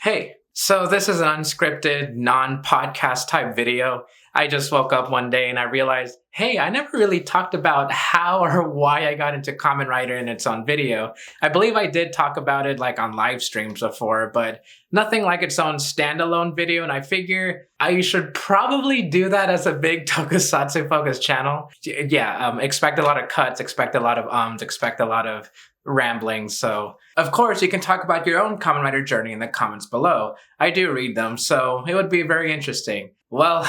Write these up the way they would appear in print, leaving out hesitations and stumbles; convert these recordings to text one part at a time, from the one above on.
Hey, so this is an unscripted, non podcast type video. I just woke up one day and I realized, hey, I never really talked about how or why I got into Kamen Rider and its own video. I believe I did talk about it like on live streams before, but nothing like its own standalone video. And I figure I should probably do that as a big tokusatsu focused channel. Expect a lot of cuts, expect a lot of expect a lot of ramblings. So, of course, you can talk about your own Kamen Rider journey in the comments below. I do read them, so it would be very interesting. Well,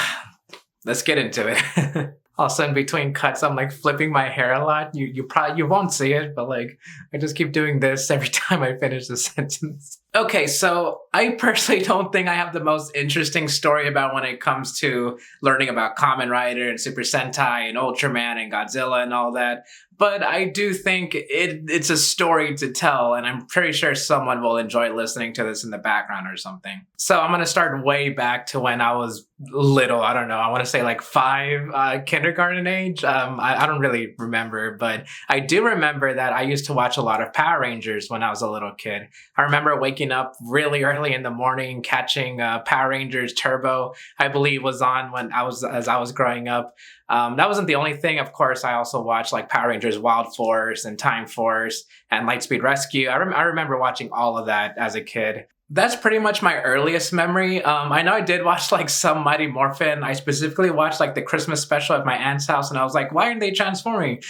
let's get into it. Also, in between cuts, I'm like flipping my hair a lot. You won't see it, but like I just keep doing this every time I finish the sentence. Okay, so I personally don't think I have the most interesting story about when it comes to learning about Kamen Rider and Super Sentai and Ultraman and Godzilla and all that. But I do think it's a story to tell, and I'm pretty sure someone will enjoy listening to this in the background or something. So I'm going to start way back to when I was little. I don't know. I want to say like 5, kindergarten age. I don't really remember, but I do remember that I used to watch a lot of Power Rangers when I was a little kid. I remember waking up really early in the morning, catching Power Rangers Turbo, I believe was on as I was growing up. That wasn't the only thing. Of course, I also watched like Power Rangers Wild Force and Time Force and Lightspeed Rescue. I remember watching all of that as a kid. That's pretty much my earliest memory. I know I did watch like some Mighty Morphin. I specifically watched like the Christmas special at my aunt's house, and I was like, why aren't they transforming?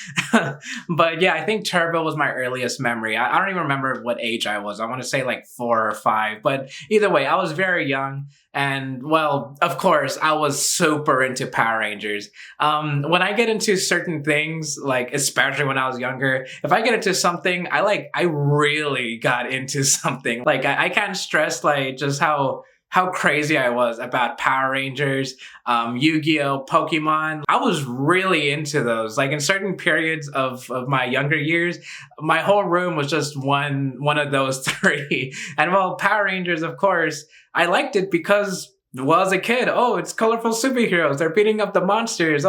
But yeah, I think Turbo was my earliest memory. I don't even remember what age I was. I want to say like 4 or 5. But either way, I was very young. And well, of course, I was super into Power Rangers. When I get into certain things, like especially when I was younger, if I get into something, I really got into something. Like I can't stress like just how crazy I was about Power Rangers, Yu-Gi-Oh, Pokemon. I was really into those. Like in certain periods of my younger years, my whole room was just one of those 3. And well, Power Rangers, of course, I liked it because, well, as a kid, oh, it's colorful superheroes. They're beating up the monsters.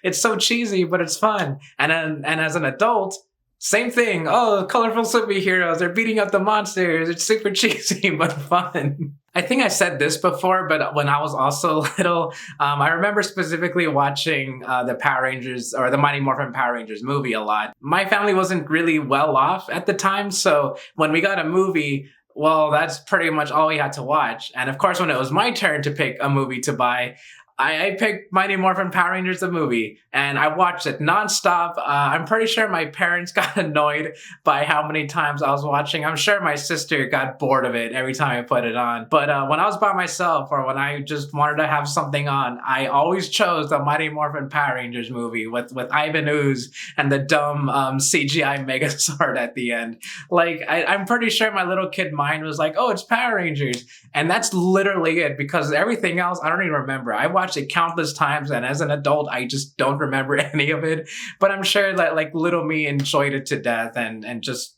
It's so cheesy, but it's fun. And as an adult, same thing. Oh, colorful superheroes. They're beating up the monsters. It's super cheesy, but fun. I think I said this before, but when I was also little, I remember specifically watching the Power Rangers or the Mighty Morphin Power Rangers movie a lot. My family wasn't really well off at the time, so when we got a movie, well, that's pretty much all we had to watch. And of course, when it was my turn to pick a movie to buy, I picked Mighty Morphin Power Rangers the movie, and I watched it nonstop. I'm pretty sure my parents got annoyed by how many times I was watching. I'm sure my sister got bored of it every time I put it on. But when I was by myself or when I just wanted to have something on, I always chose the Mighty Morphin Power Rangers movie with Ivan Ooze and the dumb CGI Megazord at the end. Like, I'm pretty sure my little kid mind was like, oh, it's Power Rangers. And that's literally it, because everything else, I don't even remember. I watched it countless times, and as an adult, I just don't remember any of it. But I'm sure that like little me enjoyed it to death and just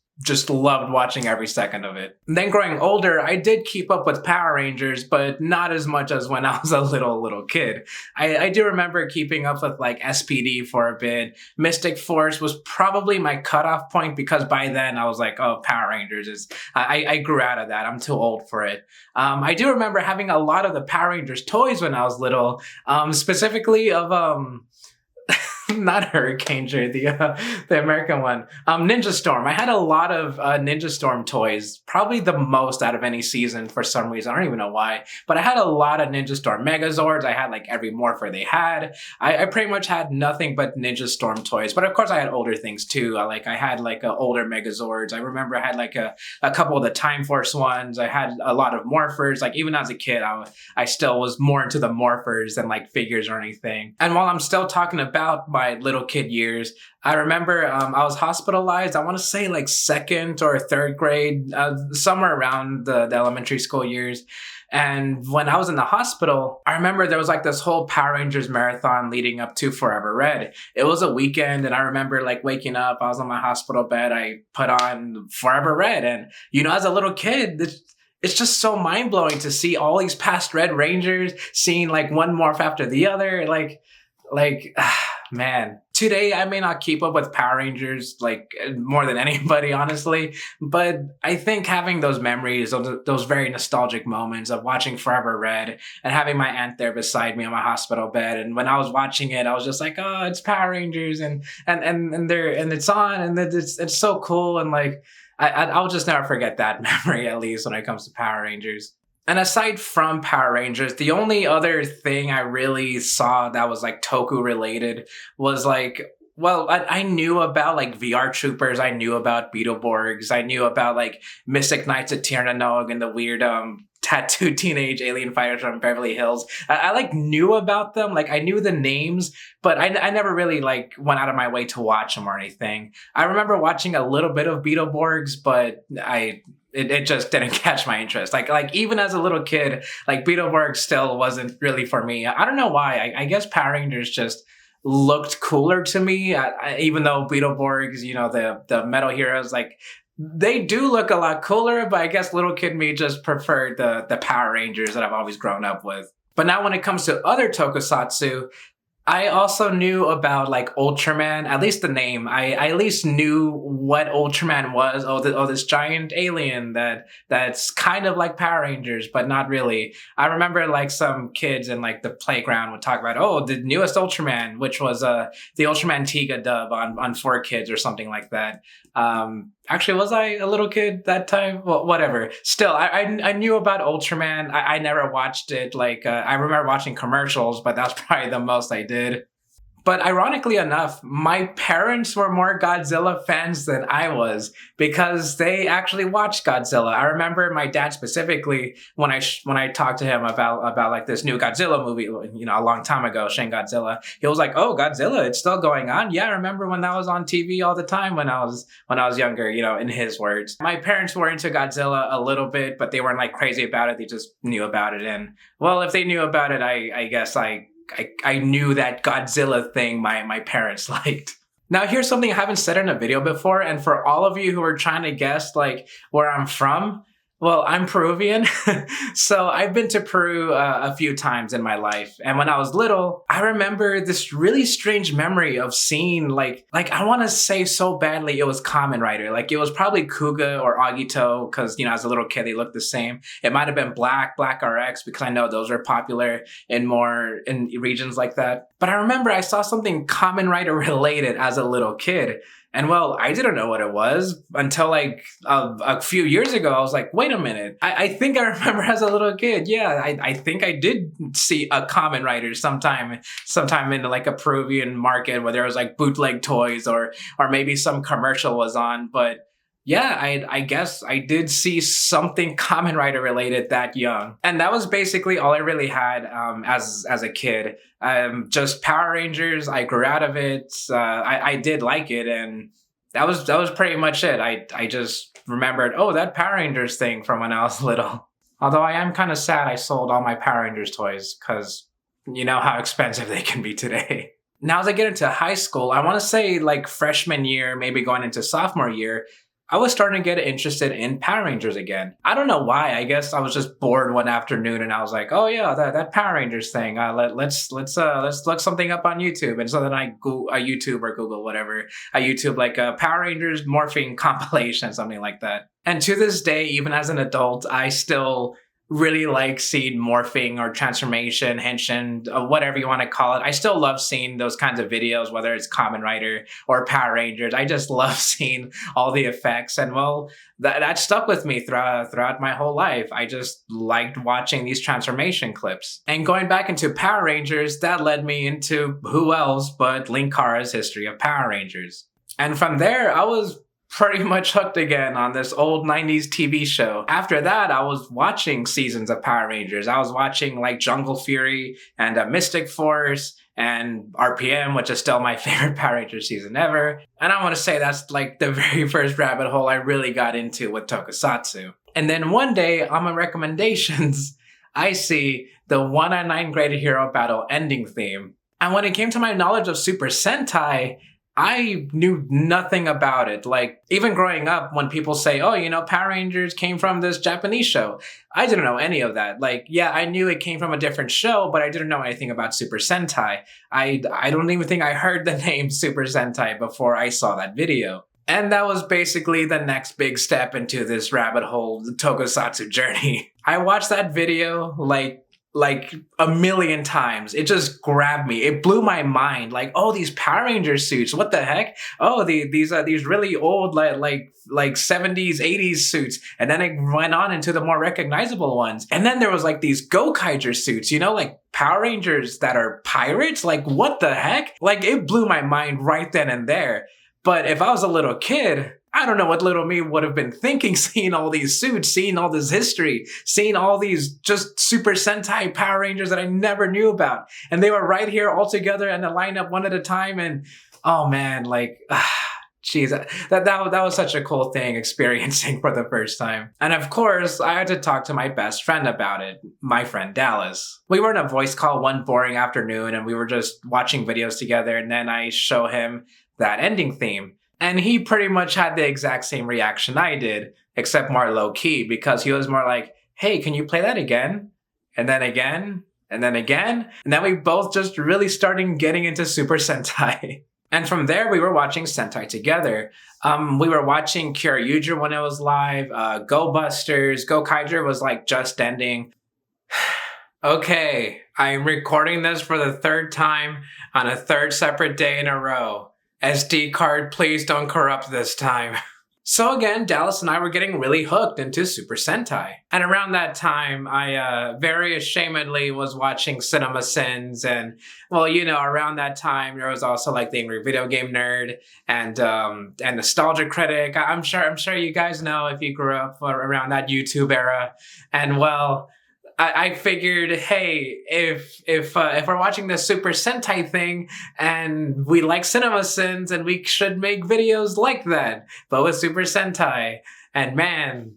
loved watching every second of it. And then growing older, I did keep up with Power Rangers, but not as much as when I was a little kid. I do remember keeping up with like SPD for a bit. Mystic Force was probably my cutoff point, because by then I was like, oh, Power Rangers is... I grew out of that. I'm too old for it. I do remember having a lot of the Power Rangers toys when I was little, specifically of... not Hurricane, the American one. Ninja Storm. I had a lot of Ninja Storm toys, probably the most out of any season for some reason. I don't even know why, but I had a lot of Ninja Storm Megazords. I had like every morpher they had. I pretty much had nothing but Ninja Storm toys, but of course I had older things too. I had like older Megazords. I remember I had like a couple of the Time Force ones. I had a lot of morphers. Like even as a kid, I still was more into the morphers than like figures or anything. And while I'm still talking about my little kid years, I remember I was hospitalized, I want to say like 2nd or 3rd grade, somewhere around the elementary school years. And when I was in the hospital, I remember there was like this whole Power Rangers marathon leading up to Forever Red. It was a weekend, and I remember like waking up, I was on my hospital bed, I put on Forever Red. And, you know, as a little kid, it's just so mind-blowing to see all these past Red Rangers, seeing like one morph after the other. Man, Today, I may not keep up with Power Rangers like more than anybody, honestly, but I think having those memories, those very nostalgic moments of watching Forever Red and having my aunt there beside me on my hospital bed, and when I was watching it, I was just like, oh, it's Power Rangers, and it's on, and it's so cool, and like I'll just never forget that memory, at least when it comes to Power Rangers. And aside from Power Rangers, the only other thing I really saw that was like Toku related was like, well, I knew about like VR Troopers, I knew about Beetleborgs, I knew about like Mystic Knights of Tir na Nog and the weird tattooed teenage alien fighters from Beverly Hills. I like knew about them, like I knew the names, but I never really like went out of my way to watch them or anything. I remember watching a little bit of Beetleborgs, but it just didn't catch my interest. Like even as a little kid, like Beetleborgs still wasn't really for me. I don't know why. I guess Power Rangers just looked cooler to me. Even though Beetleborgs, you know, the metal heroes, like they do look a lot cooler, but I guess little kid me just preferred the Power Rangers that I've always grown up with. But now when it comes to other tokusatsu, I also knew about like Ultraman, at least the name. I at least knew what Ultraman was. This giant alien that's kind of like Power Rangers, but not really. I remember like some kids in like the playground would talk about, oh, the newest Ultraman, which was the Ultraman Tiga dub on 4Kids or something like that. Actually, was I a little kid that time? Well, whatever. Still, I knew about Ultraman. I never watched it. Like, I remember watching commercials, but that's probably the most I did. But ironically enough, my parents were more Godzilla fans than I was because they actually watched Godzilla. I remember my dad specifically when I talked to him about like this new Godzilla movie, you know, a long time ago, Shin Godzilla. He was like, "Oh, Godzilla, it's still going on." Yeah, I remember when that was on TV all the time when I was younger. You know, in his words, my parents were into Godzilla a little bit, but they weren't like crazy about it. They just knew about it, and well, if they knew about it, I guess I knew that Godzilla thing my parents liked. Now, here's something I haven't said in a video before, and for all of you who are trying to guess like where I'm from, well, I'm Peruvian. So I've been to Peru a few times in my life. And when I was little, I remember this really strange memory of seeing like I want to say so badly it was Kamen Rider. Like it was probably Kuga or Agito because, you know, as a little kid, they looked the same. It might have been Black RX because I know those are popular in regions like that. But I remember I saw something Kamen Rider related as a little kid. And well, I didn't know what it was until like a few years ago. I was like, wait a minute. I think I remember as a little kid. Yeah, I think I did see a Kamen Rider sometime in like a Peruvian market where there was like bootleg toys or maybe some commercial was on. But yeah, I guess I did see something Kamen Rider related that young. And that was basically all I really had as a kid. Just Power Rangers. I grew out of it. I did like it, and that was pretty much it. I just remembered, oh, that Power Rangers thing from when I was little. Although I am kind of sad I sold all my Power Rangers toys because you know how expensive they can be today. Now, as I get into high school, I want to say like freshman year, maybe going into sophomore year, I was starting to get interested in Power Rangers again. I don't know why. I guess I was just bored one afternoon and I was like, oh yeah, that Power Rangers thing. Let's look something up on YouTube. And so then I YouTube or Google whatever. I YouTube like a Power Rangers morphing compilation, something like that. And to this day, even as an adult, I still really like seeing morphing or transformation, henshin, whatever you want to call it. I still love seeing those kinds of videos, whether it's Kamen Rider or Power Rangers. I just love seeing all the effects. And well, that stuck with me throughout my whole life. I just liked watching these transformation clips. And going back into Power Rangers, that led me into who else but Linkara's History of Power Rangers. And from there, I was pretty much hooked again on this old 90s TV show. After that, I was watching seasons of Power Rangers. I was watching like Jungle Fury and Mystic Force and RPM, which is still my favorite Power Rangers season ever. And I want to say that's like the very first rabbit hole I really got into with tokusatsu. And then one day on my recommendations, I see the 1-9 Greatest Hero Battle ending theme. And when it came to my knowledge of Super Sentai, I knew nothing about it. Like, even growing up, when people say, oh, Power Rangers came from this Japanese show, I didn't know any of that. Like, yeah, I knew it came from a different show, but I didn't know anything about Super Sentai. I don't even think I heard the name Super Sentai before I saw that video. And that was basically the next big step into this rabbit hole, the tokusatsu journey. I watched that video like a million times. It just grabbed me. It blew my mind. Like, oh, these Power Ranger suits. What the heck? Oh, these really old like 70s, 80s suits. And then it went on into the more recognizable ones. And then there was like these Gokaiger suits, like Power Rangers that are pirates. Like, what the heck? Like, it blew my mind right then and there. But if I was a little kid, I don't know what little me would have been thinking, seeing all these suits, seeing all this history, seeing all these just Super Sentai Power Rangers that I never knew about. And they were right here all together in a lineup one at a time. And oh man, like, geez, that was such a cool thing experiencing for the first time. And of course, I had to talk to my best friend about it, my friend Dallas. We were in a voice call one boring afternoon and we were just watching videos together. And then I show him that ending theme. And he pretty much had the exact same reaction I did, except more low-key, because he was more like, hey, can you play that again? And then again, and then again. And then we both just really started getting into Super Sentai. And from there, we were watching Sentai together. We were watching Kyoryuger when it was live, Go Busters, Gokaiger was like just ending. Okay, I'm recording this for the third time on a third separate day in a row. SD card, please don't corrupt this time. So again, Dallas and I were getting really hooked into Super Sentai. And around that time, I very ashamedly was watching Cinema Sins. And, well, around that time, there was also like the Angry Video Game Nerd and Nostalgia Critic. I'm sure you guys know if you grew up around that YouTube era. And, well, I figured, hey, if we're watching this Super Sentai thing and we like Cinema Sins, and we should make videos like that, but with Super Sentai. And man,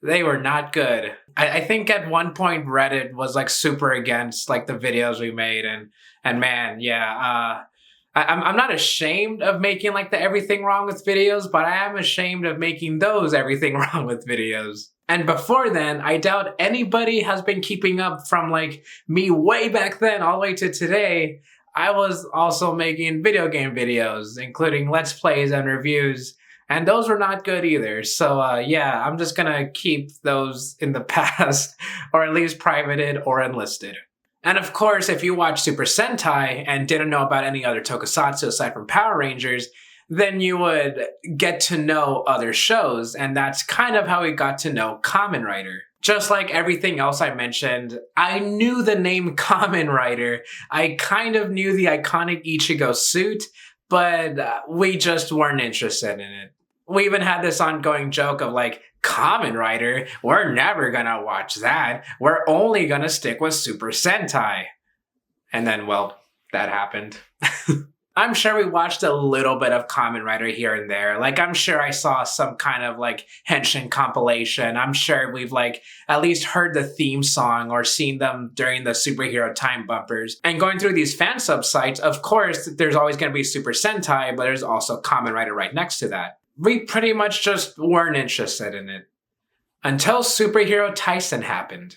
they were not good. I think at one point Reddit was like super against like the videos we made, and man, yeah. I'm not ashamed of making like the everything wrong with videos, but I am ashamed of making those everything wrong with videos. And before then, I doubt anybody has been keeping up from like me way back then all the way to today. I was also making video game videos, including Let's Plays and reviews, and those were not good either. So yeah, I'm just gonna keep those in the past, or at least privated or unlisted. And of course, if you watch Super Sentai and didn't know about any other tokusatsu aside from Power Rangers, then you would get to know other shows, and that's kind of how we got to know Kamen Rider. Just like everything else I mentioned, I knew the name Kamen Rider. I kind of knew the iconic Ichigo suit, but we just weren't interested in it. We even had this ongoing joke of like, Kamen Rider? We're never gonna watch that. We're only gonna stick with Super Sentai. And then, well, that happened. I'm sure we watched a little bit of Kamen Rider here and there. Like, I'm sure I saw some kind of like Henshin compilation. I'm sure we've like at least heard the theme song or seen them during the superhero time bumpers. And going through these fan sub sites, of course, there's always going to be Super Sentai, but there's also Kamen Rider right next to that. We pretty much just weren't interested in it. Until Superhero Taisen happened.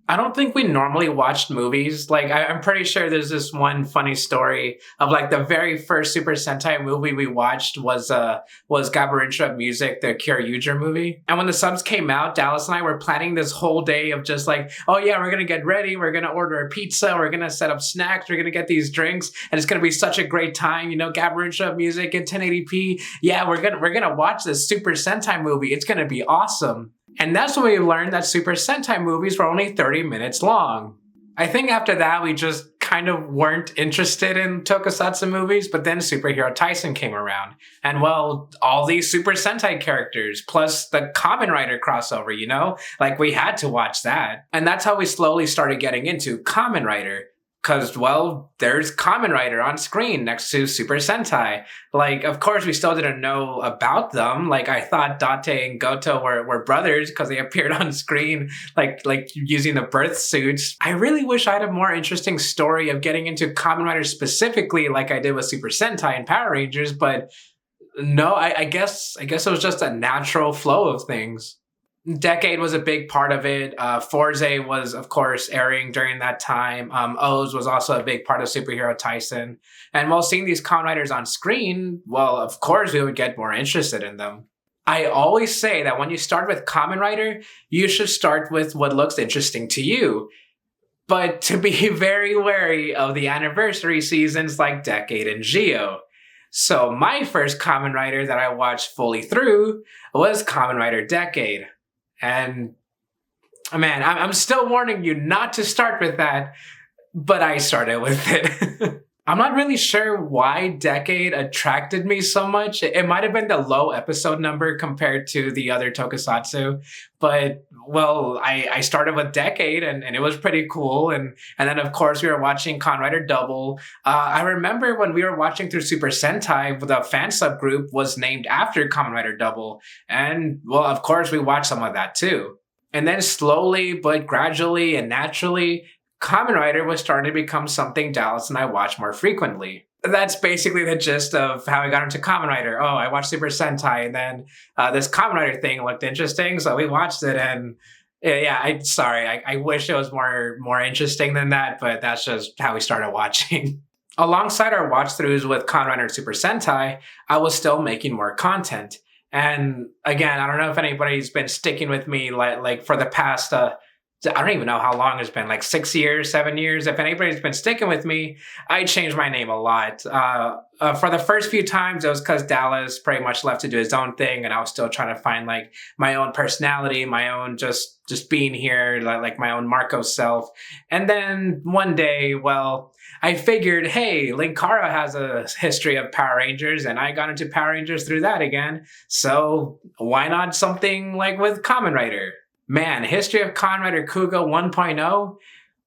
I don't think we normally watched movies. Like, I'm pretty sure there's this one funny story of like the very first Super Sentai movie we watched was Gaburincha Music, the Kyoryuger movie. And when the subs came out, Dallas and I were planning this whole day of just like, oh yeah, we're gonna get ready, we're gonna order a pizza, we're gonna set up snacks, we're gonna get these drinks, and it's gonna be such a great time, Gaburincha Music in 1080p. Yeah, we're gonna watch this Super Sentai movie. It's gonna be awesome. And that's when we learned that Super Sentai movies were only 30 minutes long. I think after that, we just kind of weren't interested in tokusatsu movies, but then Superhero Taisen came around. And well, all these Super Sentai characters, plus the Kamen Rider crossover, like we had to watch that. And that's how we slowly started getting into Kamen Rider. Because, well, there's Kamen Rider on screen next to Super Sentai. Like, of course, we still didn't know about them. Like, I thought Date and Goto were brothers because they appeared on screen, like using the birth suits. I really wish I had a more interesting story of getting into Kamen Rider specifically, like I did with Super Sentai and Power Rangers. But no, I guess it was just a natural flow of things. Decade was a big part of it. Forze was, of course, airing during that time. O's was also a big part of Superhero Tyson. And while seeing these Kamen Riders on screen, well, of course, we would get more interested in them. I always say that when you start with Kamen Rider, you should start with what looks interesting to you. But to be very wary of the anniversary seasons like Decade and Geo. So my first Kamen Rider that I watched fully through was Kamen Rider Decade. And man, I'm still warning you not to start with that, but I started with it. I'm not really sure why Decade attracted me so much. It might have been the low episode number compared to the other tokusatsu, but well, I started with Decade and it was pretty cool. And then of course we were watching Kamen Rider Double. I remember when we were watching through Super Sentai, the fan subgroup was named after Kamen Rider Double. And well, of course we watched some of that too. And then slowly but gradually and naturally, Kamen Rider was starting to become something Dallas and I watched more frequently. That's basically the gist of how I got into Kamen Rider. Oh, I watched Super Sentai, and then this Kamen Rider thing looked interesting, so we watched it. And yeah, I wish it was more interesting than that, but that's just how we started watching. Alongside our watch throughs with Kamen Rider and Super Sentai, I was still making more content. And again, I don't know if anybody's been sticking with me like for the past. I don't even know how long it's been, like 6 years, 7 years. If anybody's been sticking with me, I changed my name a lot. For the first few times, it was because Dallas pretty much left to do his own thing, and I was still trying to find like my own personality, my own just being here, like my own Marco self. And then one day, well, I figured, hey, Linkara has a history of Power Rangers, and I got into Power Rangers through that again. So why not something like with Kamen Rider? Man, History of Kamen Rider Kuuga 1.0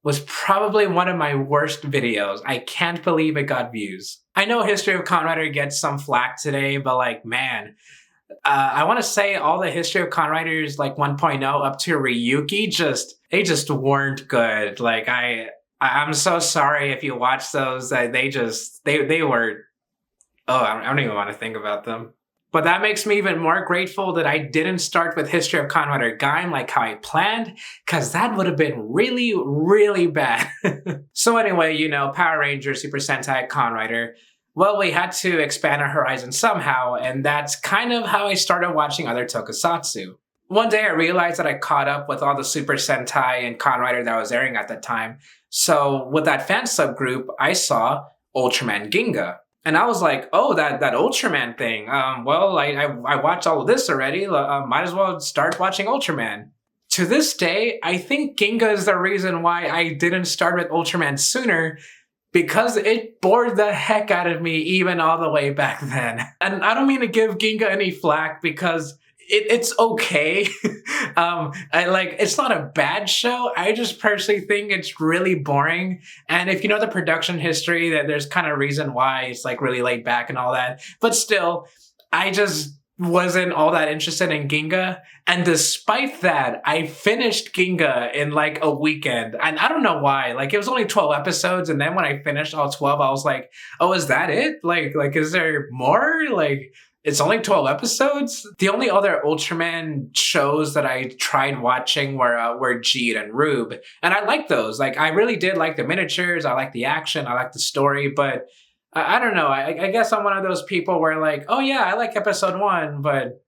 was probably one of my worst videos. I can't believe it got views. I know History of Kamen Rider gets some flack today, but like, man, I want to say all the History of Kamen Riders like 1.0 up to Ryuki they just weren't good. Like I'm so sorry if you watch those. They were. Oh, I don't even want to think about them. But that makes me even more grateful that I didn't start with History of Kamen Rider Gaim like how I planned, because that would have been really, really bad. So anyway, Power Rangers, Super Sentai, Kamen Rider. Well, we had to expand our horizon somehow, and that's kind of how I started watching other tokusatsu. One day I realized that I caught up with all the Super Sentai and Kamen Rider that was airing at the time. So with that fan subgroup, I saw Ultraman Ginga. And I was like, oh, that Ultraman thing. Well, I watched all of this already. Might as well start watching Ultraman. To this day, I think Ginga is the reason why I didn't start with Ultraman sooner, because it bored the heck out of me even all the way back then. And I don't mean to give Ginga any flack, because it's okay. It's not a bad show. I just personally think it's really boring. And if you know the production history, that there's kind of reason why it's like really laid back and all that. But still, I just wasn't all that interested in Ginga. And despite that, I finished Ginga in like a weekend. And I don't know why. Like, it was only 12 episodes. And then when I finished all 12, I was like, oh, is that it? Like, is there more? Like, it's only 12 episodes? The only other Ultraman shows that I tried watching were Jeed and Rube. And I liked those. Like, I really did like the miniatures. I liked the action. I liked the story. But I don't know. I guess I'm one of those people where like, oh yeah, I like episode 1, but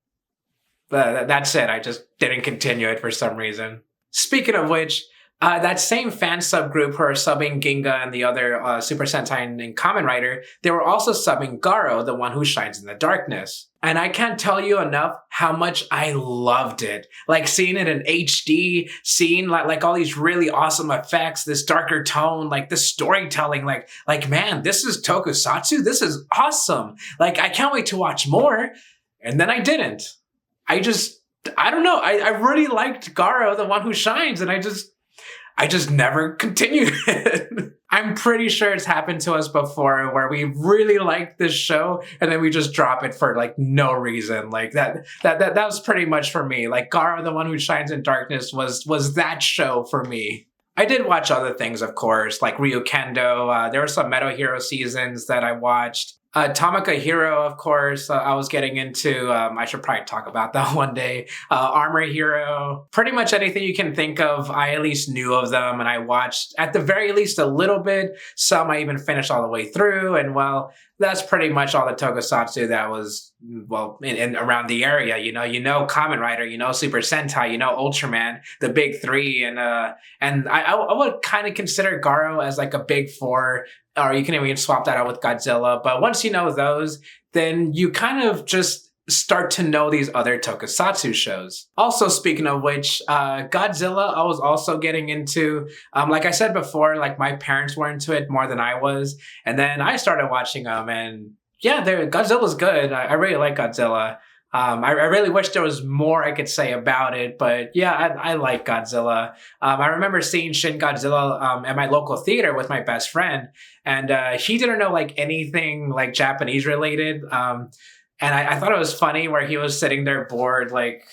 that's it. I just didn't continue it for some reason. Speaking of which, that same fan subgroup who are subbing Ginga and the other Super Sentai and Kamen Rider, they were also subbing Garo, the one who shines in the darkness. And I can't tell you enough how much I loved it. Like, seeing it in HD, seeing like all these really awesome effects, this darker tone, like the storytelling, like man, this is tokusatsu. This is awesome. Like, I can't wait to watch more. And then I didn't. I don't know. I really liked Garo, the one who shines, and I just never continued it. I'm pretty sure it's happened to us before where we really liked this show and then we just drop it for like no reason. Like that was pretty much for me. Like Garo, the One Who Shines in Darkness was that show for me. I did watch other things, of course, like Ryukendo. There were some Metal Hero seasons that I watched. Tamaka Hero, of course, I was getting into. I should probably talk about that one day. Armor Hero, pretty much anything you can think of, I at least knew of them, and I watched at the very least a little bit. Some I even finished all the way through, and well, that's pretty much all the tokusatsu that was in around the area. You know, Kamen Rider, you know, Super Sentai, you know, Ultraman, the big three, and I would kind of consider Garo as like a big four. Or you can even swap that out with Godzilla. But once you know those, then you kind of just start to know these other tokusatsu shows. Also, speaking of which, Godzilla, I was also getting into. Like I said before, like my parents were into it more than I was. And then I started watching them. And yeah, Godzilla's good. I really like Godzilla. I really wish there was more I could say about it, but yeah, I like Godzilla. I remember seeing Shin Godzilla at my local theater with my best friend, and he didn't know like anything like Japanese related. And I thought it was funny where he was sitting there bored, like,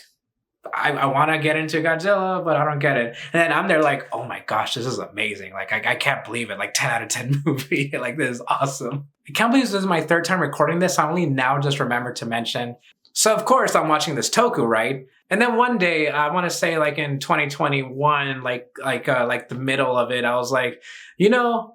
I want to get into Godzilla, but I don't get it. And then I'm there like, oh my gosh, this is amazing. Like, I can't believe it. Like 10 out of 10 movie. Like, this is awesome. I can't believe this is my third time recording this. I only now just remembered to mention. So of course I'm watching this Toku, right? And then one day, I want to say like in 2021, like the middle of it, I was like, you know,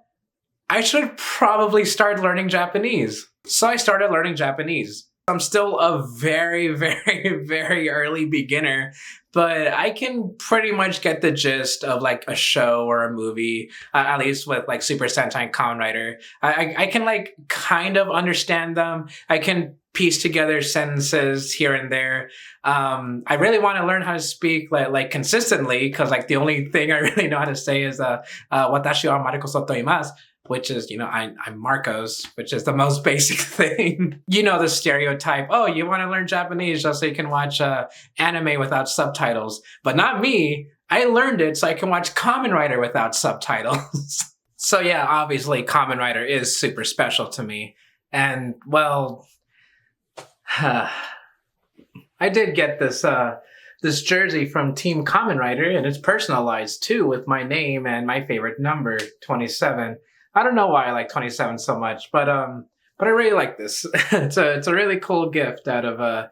I should probably start learning Japanese. So I started learning Japanese. I'm still a very, very, very early beginner, but I can pretty much get the gist of like a show or a movie, at least with like Super Sentai and Kamen Rider. I can like kind of understand them. I can piece together sentences here and there. I really want to learn how to speak like consistently, because like the only thing I really know how to say is watashi wa Mariko soto imasu, which is, you know, I'm Marcos, which is the most basic thing. You know, the stereotype, oh, you want to learn Japanese just so you can watch anime without subtitles. But not me. I learned it so I can watch Kamen Rider without subtitles. So yeah, obviously Kamen Rider is super special to me. And well, I did get this jersey from Team Kamen Rider, and it's personalized too with my name and my favorite number, 27. I don't know why I like 27 so much, but I really like this. It's a really cool gift out of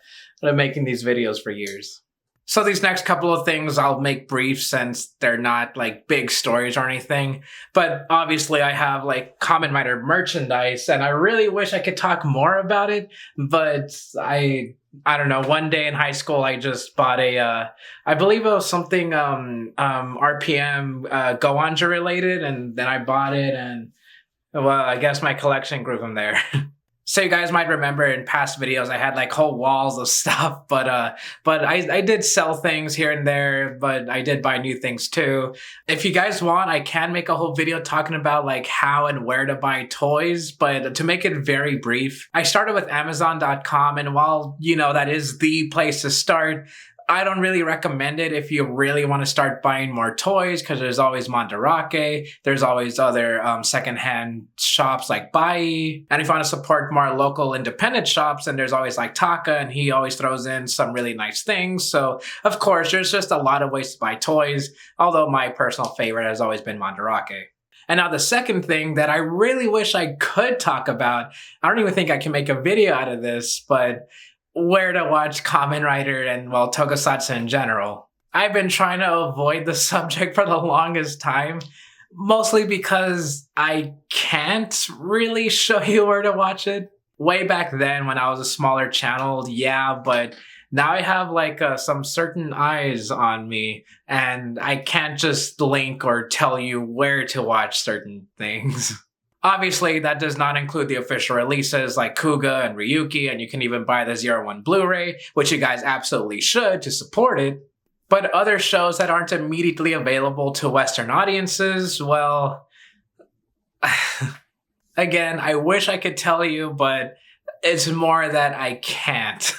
making these videos for years. So these next couple of things I'll make brief since they're not like big stories or anything. But obviously I have like Kamen Rider merchandise, and I really wish I could talk more about it. But I don't know, one day in high school I just bought I believe it was something RPM Goanja related, and then I bought it, and well, I guess my collection grew from there. So you guys might remember in past videos I had like whole walls of stuff, but I did sell things here and there, but I did buy new things too. If you guys want, I can make a whole video talking about like how and where to buy toys, but to make it very brief, I started with Amazon.com, and while, you know, that is the place to start, I don't really recommend it if you really want to start buying more toys, because there's always Mandarake, there's always other secondhand shops like Bai, and if you want to support more local independent shops, then there's always like Taka, and he always throws in some really nice things. So of course, there's just a lot of ways to buy toys, although my personal favorite has always been Mandarake. And now the second thing that I really wish I could talk about, I don't even think I can make a video out of this, but where to watch Kamen Rider and, well, tokusatsu in general. I've been trying to avoid the subject for the longest time, mostly because I can't really show you where to watch it. Way back then when I was a smaller channel, yeah, but now I have like some certain eyes on me, and I can't just link or tell you where to watch certain things. Obviously, that does not include the official releases like Kuga and Ryuki, and you can even buy the Zero One Blu-ray, which you guys absolutely should to support it. But other shows that aren't immediately available to Western audiences, well, again, I wish I could tell you, but it's more that I can't.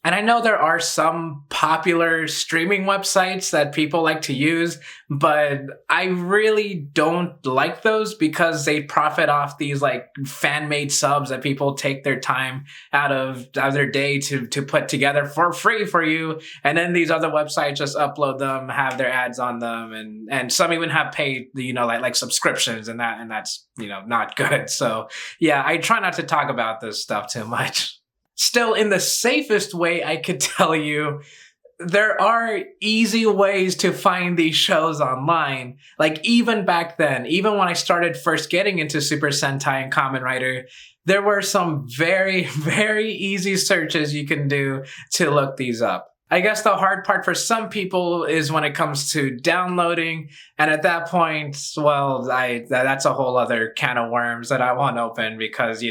And I know there are some popular streaming websites that people like to use, but I really don't like those because they profit off these like fan made subs that people take their time out of their day to put together for free for you. And then these other websites just upload them, have their ads on them, and some even have paid, like subscriptions, and that's, not good. So yeah, I try not to talk about this stuff too much. Still, in the safest way I could tell you, there are easy ways to find these shows online. Like even back then, even when I started first getting into Super Sentai and Kamen Rider, there were some very, very easy searches you can do to look these up. I guess the hard part for some people is when it comes to downloading, and at that point, well, that's a whole other can of worms that I won't open because.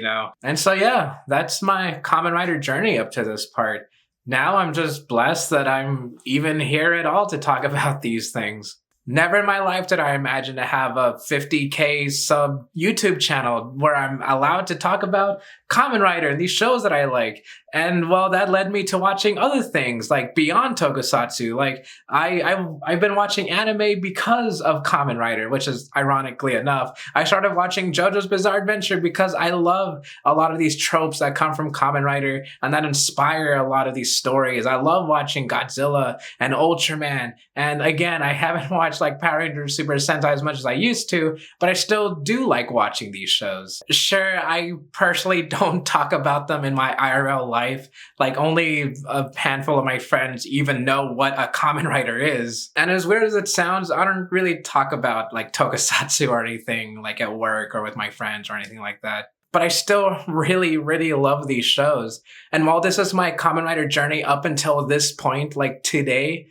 And so yeah, that's my Kamen Rider journey up to this part. Now I'm just blessed that I'm even here at all to talk about these things. Never in my life did I imagine to have a 50K sub YouTube channel where I'm allowed to talk about Kamen Rider and these shows that I like. And well, that led me to watching other things like beyond Tokusatsu. Like I've been watching anime because of Kamen Rider, which is ironically enough. I started watching JoJo's Bizarre Adventure because I love a lot of these tropes that come from Kamen Rider and that inspire a lot of these stories. I love watching Godzilla and Ultraman. And again, I haven't watched like Power Rangers Super Sentai as much as I used to, but I still do like watching these shows. Sure, I personally don't talk about them in my IRL life. Like only a handful of my friends even know what a Kamen Rider is. And as weird as it sounds, I don't really talk about like Tokusatsu or anything like at work or with my friends or anything like that. But I still really, really love these shows. And while this is my Kamen Rider journey up until this point, like today,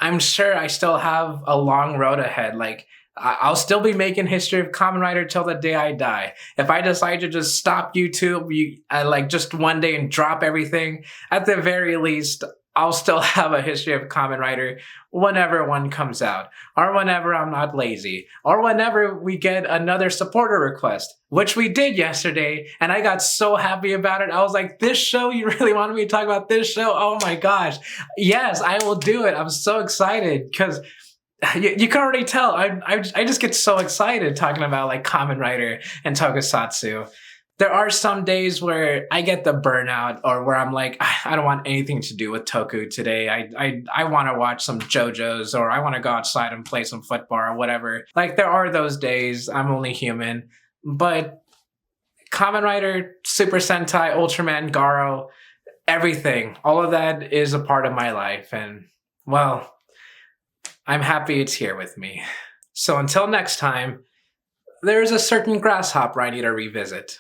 I'm sure I still have a long road ahead. Like, I'll still be making history of Kamen Rider till the day I die. If I decide to just stop YouTube, like just one day and drop everything, at the very least, I'll still have a history of Kamen Rider whenever one comes out, or whenever I'm not lazy, or whenever we get another supporter request, which we did yesterday, and I got so happy about it. I was like, this show, you really wanted me to talk about this show? Oh my gosh. Yes, I will do it. I'm so excited because you can already tell. I just get so excited talking about like Kamen Rider and Tokusatsu. There are some days where I get the burnout or where I'm like, I don't want anything to do with Toku today. I want to watch some JoJo's or I want to go outside and play some football or whatever. Like there are those days. I'm only human. But Kamen Rider, Super Sentai, Ultraman, Garo, everything, all of that is a part of my life. And well, I'm happy it's here with me. So until next time, there is a certain grasshopper I need to revisit.